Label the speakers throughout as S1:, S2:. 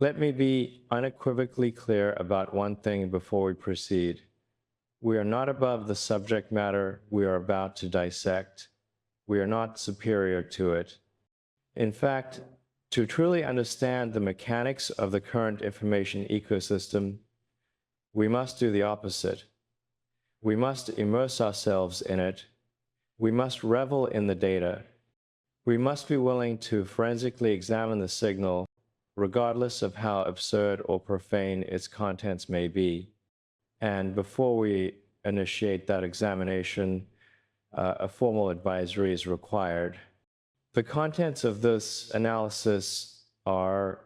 S1: Let me be unequivocally clear about one thing before we proceed. We are not above the subject matter we are about to dissect. We are not superior to it. In fact, to truly understand the mechanics of the current information ecosystem, we must do the opposite. We must immerse ourselves in it. We must revel in the data. We must be willing to forensically examine the signal, regardless of how absurd or profane its contents may be. And before we initiate that examination, a formal advisory is required. The contents of this analysis are,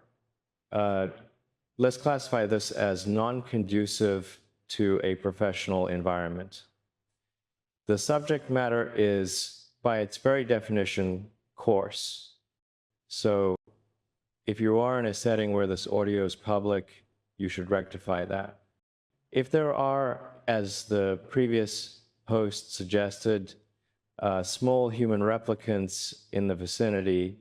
S1: let's classify this as non-conducive to a professional environment. The subject matter is, by its very definition, coarse. So if you are in a setting where this audio is public, you should rectify that. If there are, as the previous host suggested, small human replicants in the vicinity,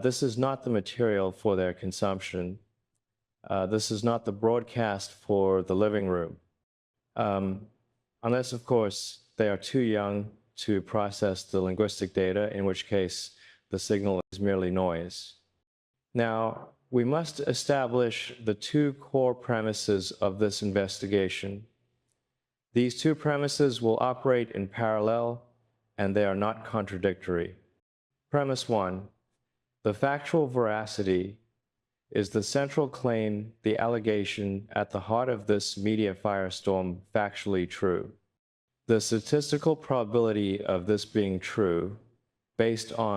S1: this is not the material for their consumption. This is not the broadcast for the living room. Unless, of course, they are too young to process the linguistic data, in which case the signal is merely noise. Now, we must establish the two core premises of this investigation. These two premises will operate in parallel, and they are not contradictory. Premise one, the factual veracity is the central claim, the allegation at the heart of this media firestorm factually true. The statistical probability of this being true, based on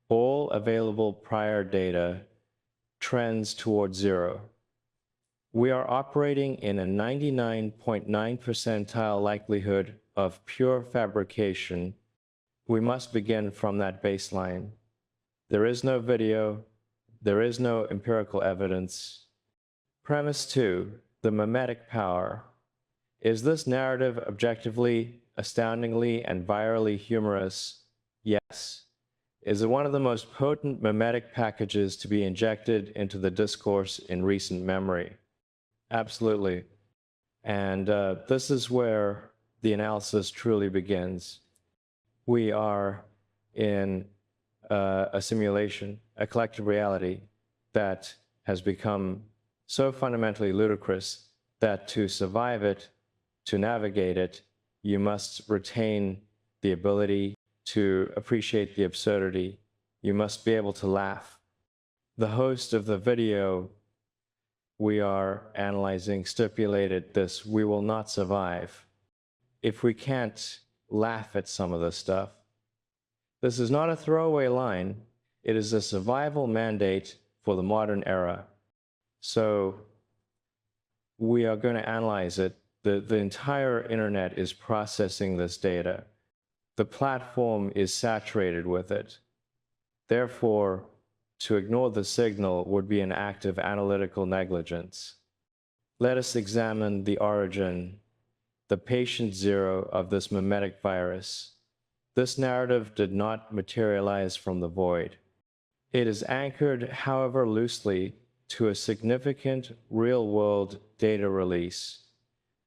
S1: all available prior data, trends towards zero. We are operating in a 99.9 percentile likelihood of pure fabrication. We must begin from that baseline. There is no video. There is no empirical evidence. Premise two, the mimetic power. Is this narrative objectively, astoundingly, and virally humorous? Yes. Is it one of the most potent mimetic packages to be injected into the discourse in recent memory? Absolutely. And this is where the analysis truly begins. We are in a simulation, a collective reality that has become so fundamentally ludicrous that to survive it, to navigate it, you must retain the ability to appreciate the absurdity. You must be able to laugh. The host of the video we are analyzing stipulated this: we will not survive if we can't laugh at some of this stuff. This is not a throwaway line. It is a survival mandate for the modern era. So we are going to analyze it. The entire internet is processing this data. The platform is saturated with it. Therefore, to ignore the signal would be an act of analytical negligence. Let us examine the origin, the patient zero of this mimetic virus. This narrative did not materialize from the void. It is anchored, however loosely, to a significant real-world data release,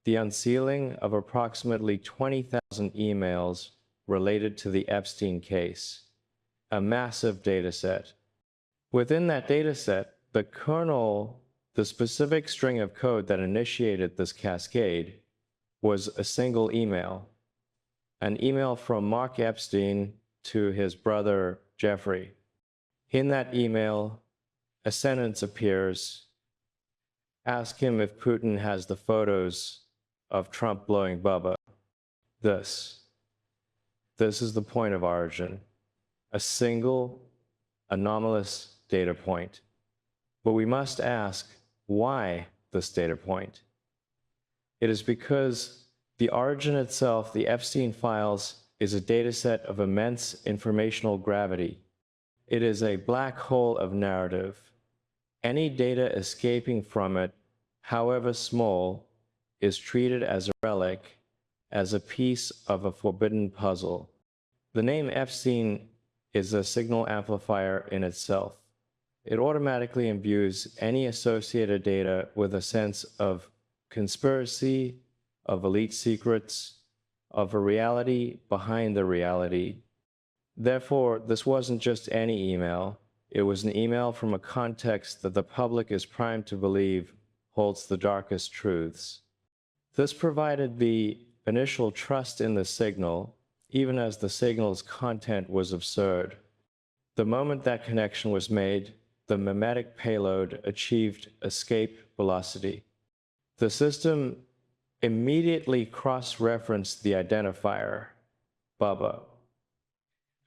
S1: the unsealing of approximately 20,000 emails related to the Epstein case, a massive data set. Within that data set, the kernel, the specific string of code that initiated this cascade, was a single email, an email from Mark Epstein to his brother Jeffrey. In that email, a sentence appears: ask him if Putin has the photos of Trump blowing Bubba. This is the point of origin, a single anomalous data point. But we must ask, why this data point? It is because the origin itself, the Epstein files, is a data set of immense informational gravity. It is a black hole of narrative. Any data escaping from it, however small, is treated as a relic, as a piece of a forbidden puzzle. The name Epstein is a signal amplifier in itself. It automatically imbues any associated data with a sense of conspiracy, of elite secrets, of a reality behind the reality. Therefore, this wasn't just any email. It was an email from a context that the public is primed to believe holds the darkest truths. This provided the initial trust in the signal, even as the signal's content was absurd. The moment that connection was made, the mimetic payload achieved escape velocity. The system immediately cross-referenced the identifier, Bubba,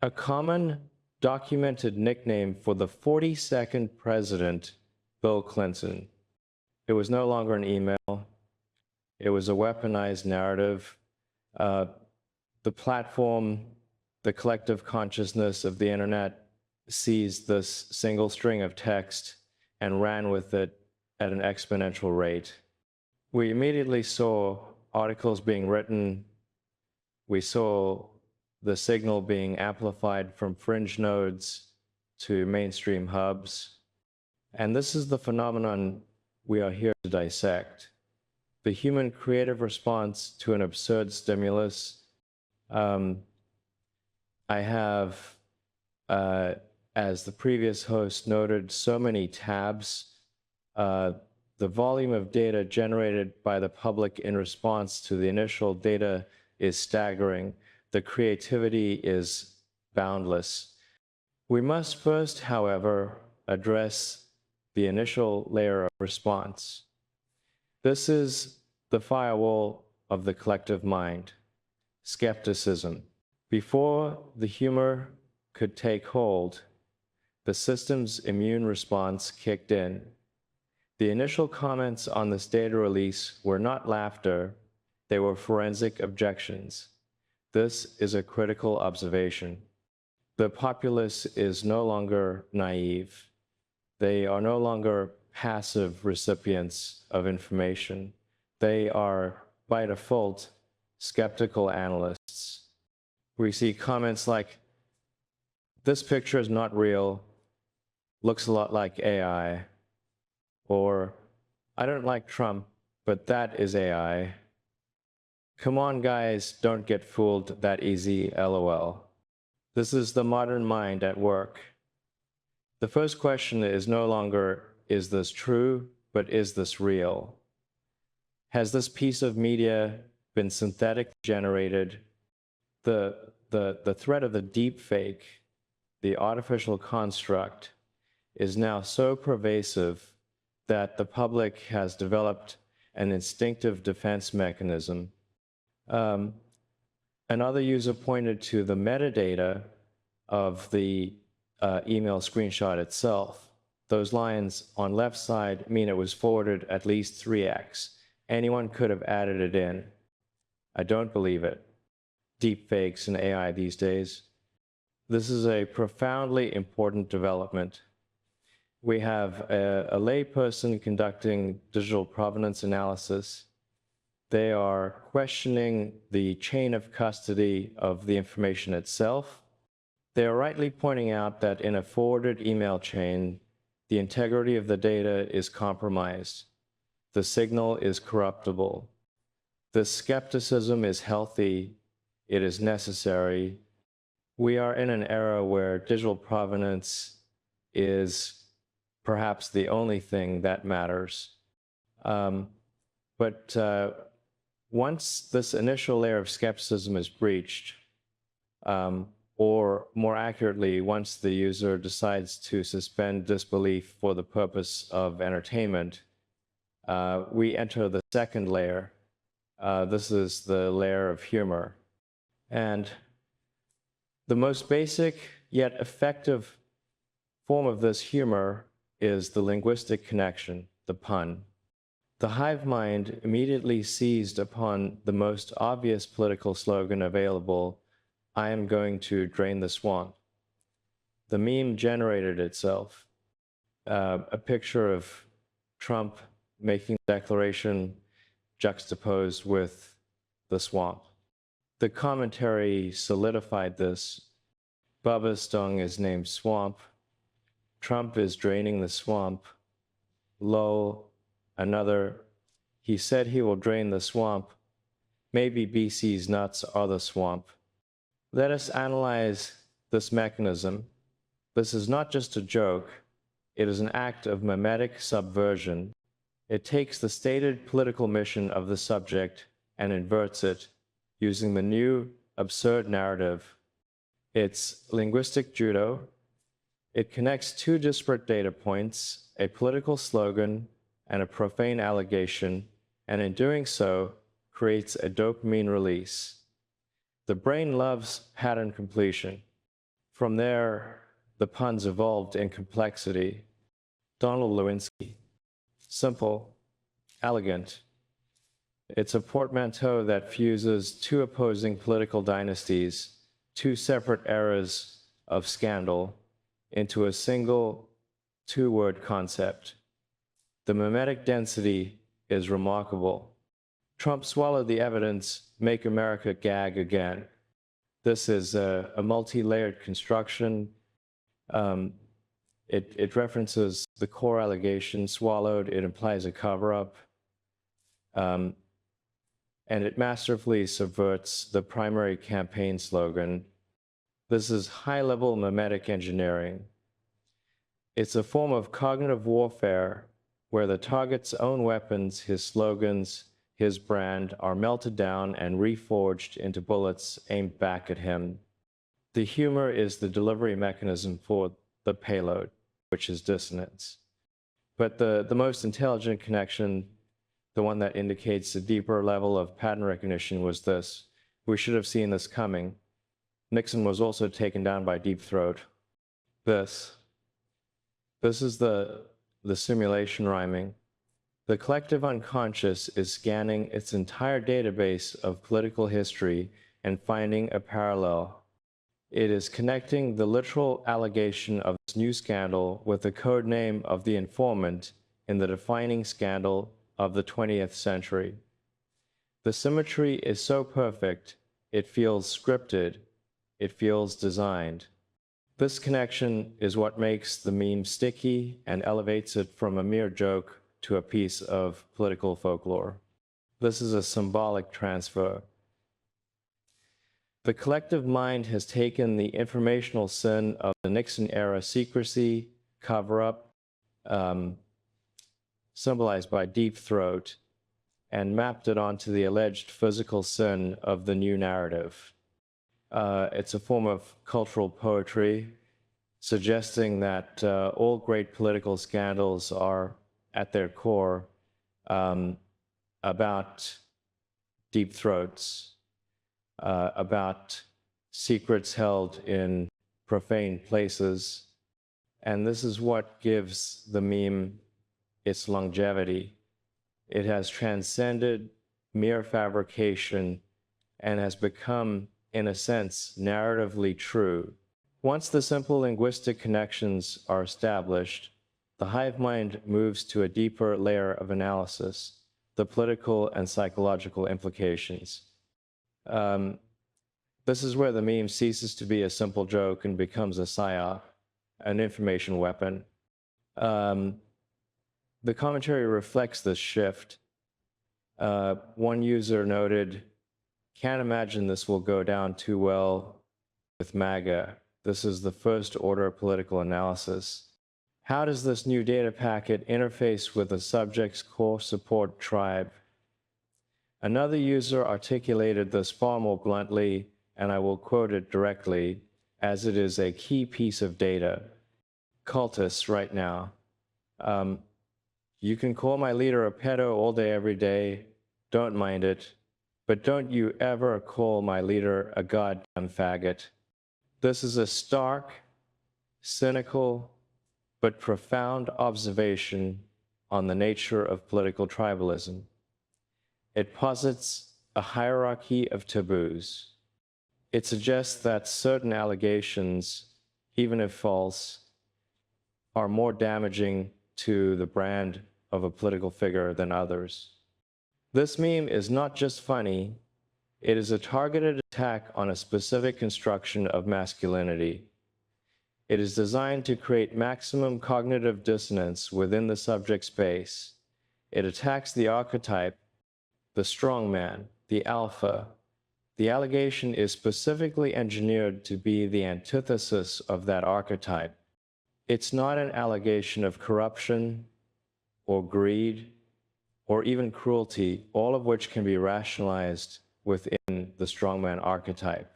S1: a common documented nickname for the 42nd president, Bill Clinton. It was no longer an email. It was a weaponized narrative. The platform, the collective consciousness of the internet seized this single string of text and ran with it at an exponential rate. We immediately saw articles being written. We saw the signal being amplified from fringe nodes to mainstream hubs. And this is the phenomenon we are here to dissect. The human creative response to an absurd stimulus. I have, as the previous host noted, so many tabs. The volume of data generated by the public in response to the initial data is staggering. The creativity is boundless. We must first, however, address the initial layer of response. This is the firewall of the collective mind, skepticism. Before the humor could take hold, the system's immune response kicked in. The initial comments on this data release were not laughter, they were forensic objections. This is a critical observation. The populace is no longer naive. They are no longer passive recipients of information. They are, by default, skeptical analysts. We see comments like, "This picture is not real, looks a lot like AI," or, "I don't like Trump, but that is AI. Come on, guys, don't get fooled that easy, LOL." This is the modern mind at work. The first question is no longer, is this true, but is this real? Has this piece of media been synthetically generated? The threat of the deep fake, the artificial construct, is now so pervasive that the public has developed an instinctive defense mechanism. Another user pointed to the metadata of the email screenshot itself. Those lines on left side mean it was forwarded at least 3x. Anyone could have added it in. I don't believe it. Deep fakes and AI these days. This is a profoundly important development. We have a layperson conducting digital provenance analysis. They are questioning the chain of custody of the information itself. They are rightly pointing out that in a forwarded email chain, the integrity of the data is compromised. The signal is corruptible. This skepticism is healthy. It is necessary. We are in an era where digital provenance is perhaps the only thing that matters. But once this initial layer of skepticism is breached, or more accurately, once the user decides to suspend disbelief for the purpose of entertainment, we enter the second layer. This is the layer of humor. And the most basic yet effective form of this humor is the linguistic connection, the pun. The hive mind immediately seized upon the most obvious political slogan available, "I am going to drain the swamp." The meme generated itself. A picture of Trump making the declaration juxtaposed with the swamp. The commentary solidified this. Bubba's tongue is named Swamp. Trump is draining the swamp. Lol, another, he said he will drain the swamp. Maybe BC's nuts are the swamp. Let us analyze this mechanism. This is not just a joke. It is an act of mimetic subversion. It takes the stated political mission of the subject and inverts it using the new absurd narrative. It's linguistic judo. It connects two disparate data points, a political slogan and a profane allegation, and in doing so, creates a dopamine release. The brain loves pattern completion. From there, the puns evolved in complexity. Donald Lewinsky. Simple, elegant. It's a portmanteau that fuses two opposing political dynasties, two separate eras of scandal, into a single two-word concept. The mimetic density is remarkable. Trump swallowed the evidence, make America gag again. This is a multi-layered construction. It references the core allegation swallowed. It implies a cover-up. And it masterfully subverts the primary campaign slogan. This is high-level mimetic engineering. It's a form of cognitive warfare where the target's own weapons, his slogans, his brand, are melted down and reforged into bullets aimed back at him. The humor is the delivery mechanism for the payload, which is dissonance. But the most intelligent connection, the one that indicates a deeper level of pattern recognition, was this. We should have seen this coming. Nixon was also taken down by Deep Throat. This is the simulation rhyming. The collective unconscious is scanning its entire database of political history and finding a parallel. It is connecting the literal allegation of this new scandal with the code name of the informant in the defining scandal of the 20th century. The symmetry is so perfect, it feels scripted, it feels designed. This connection is what makes the meme sticky and elevates it from a mere joke to a piece of political folklore. This is a symbolic transfer. The collective mind has taken the informational sin of the Nixon-era secrecy, cover-up, symbolized by Deep Throat, and mapped it onto the alleged physical sin of the new narrative. It's a form of cultural poetry, suggesting that all great political scandals are, at their core, about deep throats, about secrets held in profane places. And this is what gives the meme its longevity. It has transcended mere fabrication and has become, in a sense, narratively true. Once the simple linguistic connections are established, the hive mind moves to a deeper layer of analysis, the political and psychological implications. This is where the meme ceases to be a simple joke and becomes a psyop, an information weapon. The commentary reflects this shift. One user noted, "Can't imagine this will go down too well with MAGA. This is the first order political analysis. How does this new data packet interface with the subject's core support tribe?" Another user articulated this far more bluntly, and I will quote it directly, as it is a key piece of data. "Cultists right now. You can call my leader a pedo all day, every day. Don't mind it. But don't you ever call my leader a goddamn faggot." This is a stark, cynical, but profound observation on the nature of political tribalism. It posits a hierarchy of taboos. It suggests that certain allegations, even if false, are more damaging to the brand of a political figure than others. This meme is not just funny, it is a targeted attack on a specific construction of masculinity. It is designed to create maximum cognitive dissonance within the subject space. It attacks the archetype, the strongman, the alpha. The allegation is specifically engineered to be the antithesis of that archetype. It's not an allegation of corruption or greed or even cruelty, all of which can be rationalized within the strongman archetype.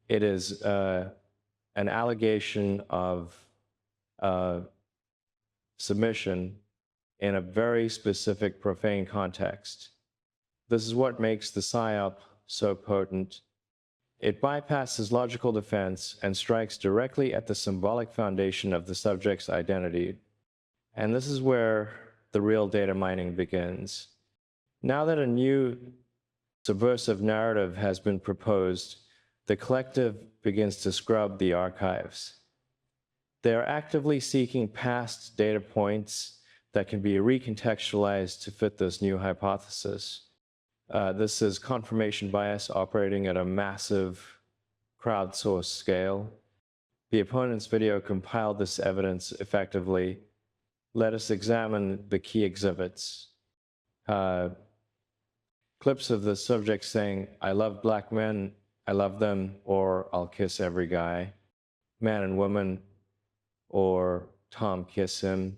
S1: It is an allegation of submission in a very specific profane context. This is what makes the PSYOP so potent. It bypasses logical defense and strikes directly at the symbolic foundation of the subject's identity. And this is where the real data mining begins. Now that a new subversive narrative has been proposed, the collective begins to scrub the archives. They are actively seeking past data points that can be recontextualized to fit this new hypothesis. This is confirmation bias operating at a massive crowdsourced scale. The opponent's video compiled this evidence effectively. Let us examine the key exhibits. Clips of the subject saying, "I love black men, I love them," or "I'll kiss every guy," "man and woman," or "Tom, kiss him."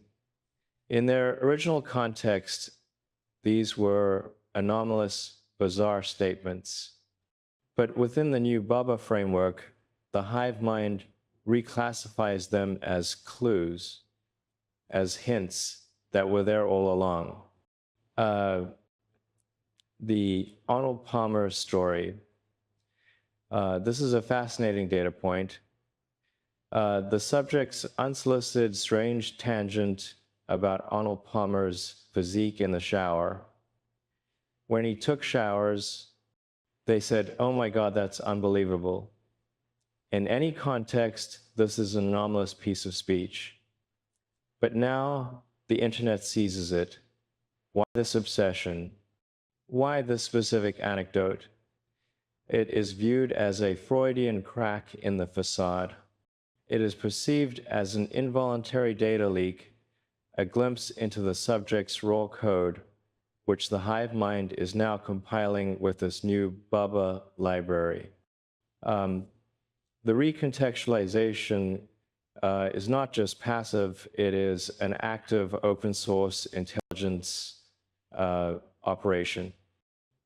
S1: In their original context, these were anomalous, bizarre statements. But within the new Bubba framework, the hive mind reclassifies them as clues, as hints that were there all along. The Arnold Palmer story. This is a fascinating data point. The subject's unsolicited, strange tangent about Arnold Palmer's physique in the shower. When he took showers, they said, "Oh my God, that's unbelievable." In any context, this is an anomalous piece of speech. But now the internet seizes it. Why this obsession? Why this specific anecdote? It is viewed as a Freudian crack in the facade. It is perceived as an involuntary data leak, a glimpse into the subject's raw code, which the hive mind is now compiling with this new Bubba library. The recontextualization is not just passive, it is an active open source intelligence operation.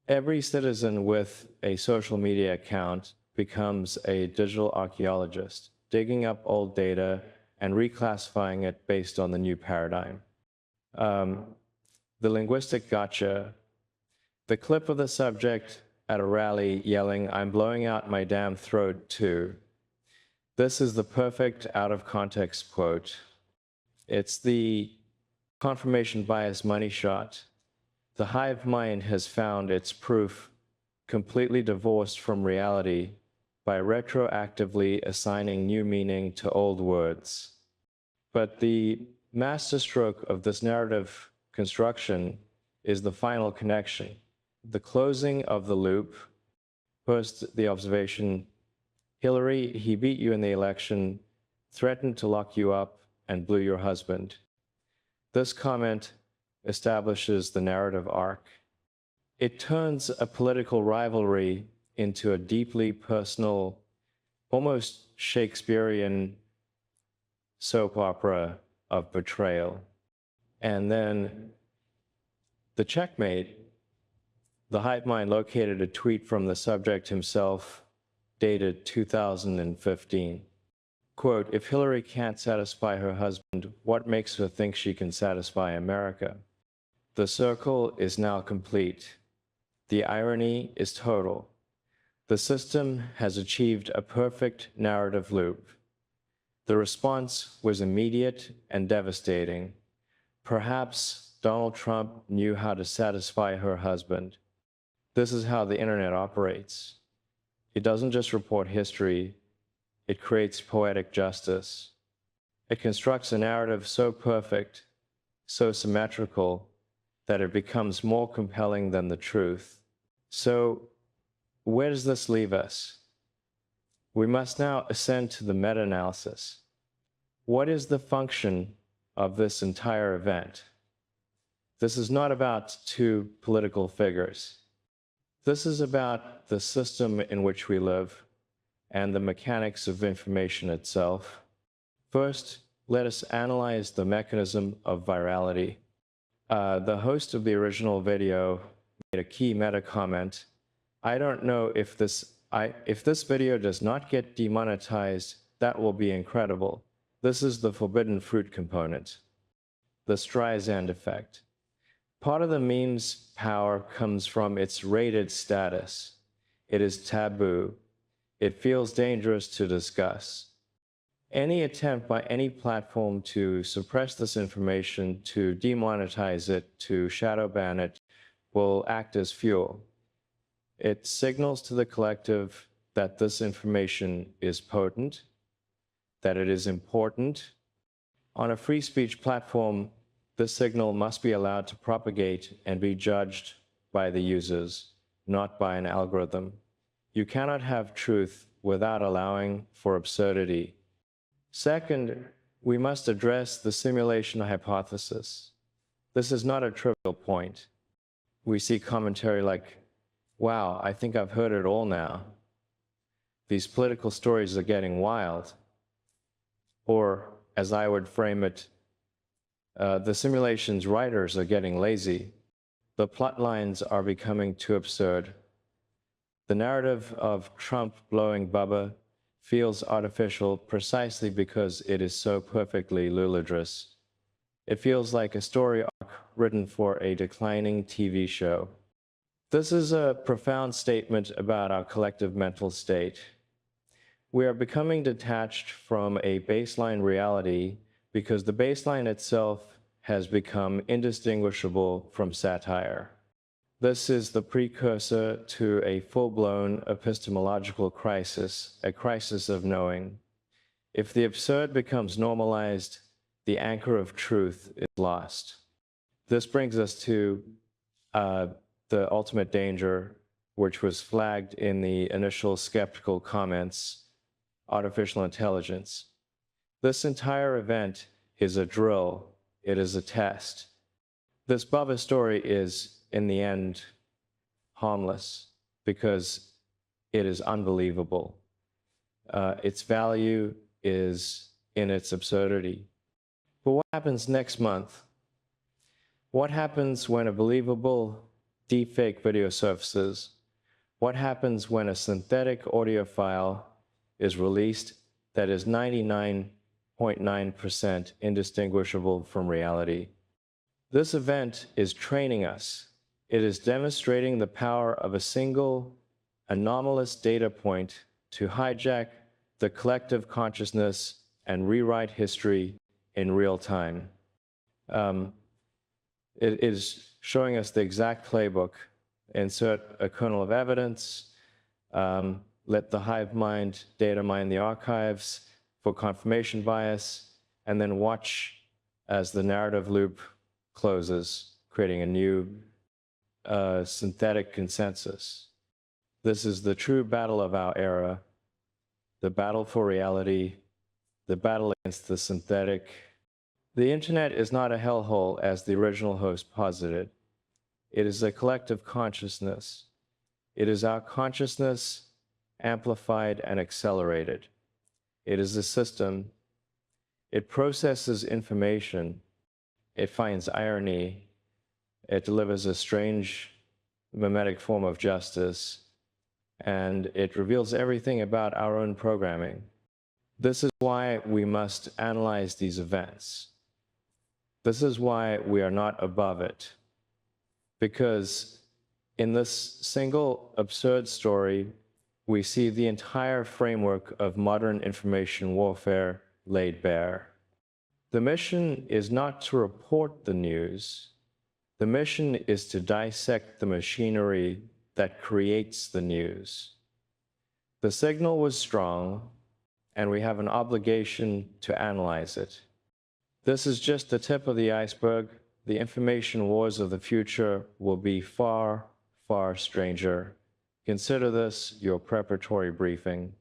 S1: Every citizen with a social media account becomes a digital archaeologist, digging up old data and reclassifying it based on the new paradigm. The linguistic gotcha. The clip of the subject at a rally yelling, "I'm blowing out my damn throat too." This is the perfect out-of-context quote. It's the confirmation bias money shot. The hive mind has found its proof completely divorced from reality by retroactively assigning new meaning to old words. But the masterstroke of this narrative construction is the final connection, the closing of the loop. First, the observation, "Hillary, he beat you in the election, threatened to lock you up, and blew your husband." This comment establishes the narrative arc. It turns a political rivalry into a deeply personal, almost Shakespearean soap opera of betrayal. And then the checkmate, the hive mind located a tweet from the subject himself, dated 2015. Quote, "If Hillary can't satisfy her husband, what makes her think she can satisfy America?" The circle is now complete. The irony is total. The system has achieved a perfect narrative loop. The response was immediate and devastating. Perhaps Donald Trump knew how to satisfy her husband. This is how the internet operates. It doesn't just report history, it creates poetic justice. It constructs a narrative so perfect, so symmetrical, that it becomes more compelling than the truth. So, where does this leave us? We must now ascend to the meta-analysis. What is the function of this entire event? This is not about two political figures. This is about the system in which we live and the mechanics of information itself. First, let us analyze the mechanism of virality. The host of the original video made a key meta comment. I don't know if this video does not get demonetized, that will be incredible. This is the forbidden fruit component, the Streisand effect. Part of the meme's power comes from its rated status. It is taboo. It feels dangerous to discuss. Any attempt by any platform to suppress this information, to demonetize it, to shadow ban it, will act as fuel. It signals to the collective that this information is potent, that it is important. On a free speech platform, this signal must be allowed to propagate and be judged by the users, not by an algorithm. You cannot have truth without allowing for absurdity. Second, we must address the simulation hypothesis. This is not a trivial point. We see commentary like, wow, I think I've heard it all now. These political stories are getting wild. Or, as I would frame it, the simulation's writers are getting lazy. The plot lines are becoming too absurd. The narrative of Trump blowing Bubba feels artificial precisely because it is so perfectly ludicrous. It feels like a story arc written for a declining TV show. This is a profound statement about our collective mental state. We are becoming detached from a baseline reality because the baseline itself has become indistinguishable from satire. This is the precursor to a full-blown epistemological crisis, a crisis of knowing. If the absurd becomes normalized, the anchor of truth is lost. This brings us to the ultimate danger, which was flagged in the initial skeptical comments: artificial intelligence. This entire event is a drill. It is a test. This Bubba story is, in the end, harmless because it is unbelievable. Its value is in its absurdity. But what happens next month? What happens when a believable deepfake video surfaces? What happens when a synthetic audio file is released that is 99.9% indistinguishable from reality? This event is training us. It is demonstrating the power of a single, anomalous data point to hijack the collective consciousness and rewrite history in real time. It is showing us the exact playbook. Insert a kernel of evidence, let the hive mind data mine the archives for confirmation bias, and then watch as the narrative loop closes, creating a new synthetic consensus. This is the true battle of our era, the battle for reality, the battle against the synthetic. The internet is not a hellhole as the original host posited. It is a collective consciousness. It is our consciousness amplified and accelerated. It is a system. It processes information. It finds irony. It delivers a strange mimetic form of justice. And it reveals everything about our own programming. This is why we must analyze these events. This is why we are not above it. Because in this single absurd story, we see the entire framework of modern information warfare laid bare. The mission is not to report the news. The mission is to dissect the machinery that creates the news. The signal was strong, and we have an obligation to analyze it. This is just the tip of the iceberg. The information wars of the future will be far, far stranger. Consider this your preparatory briefing.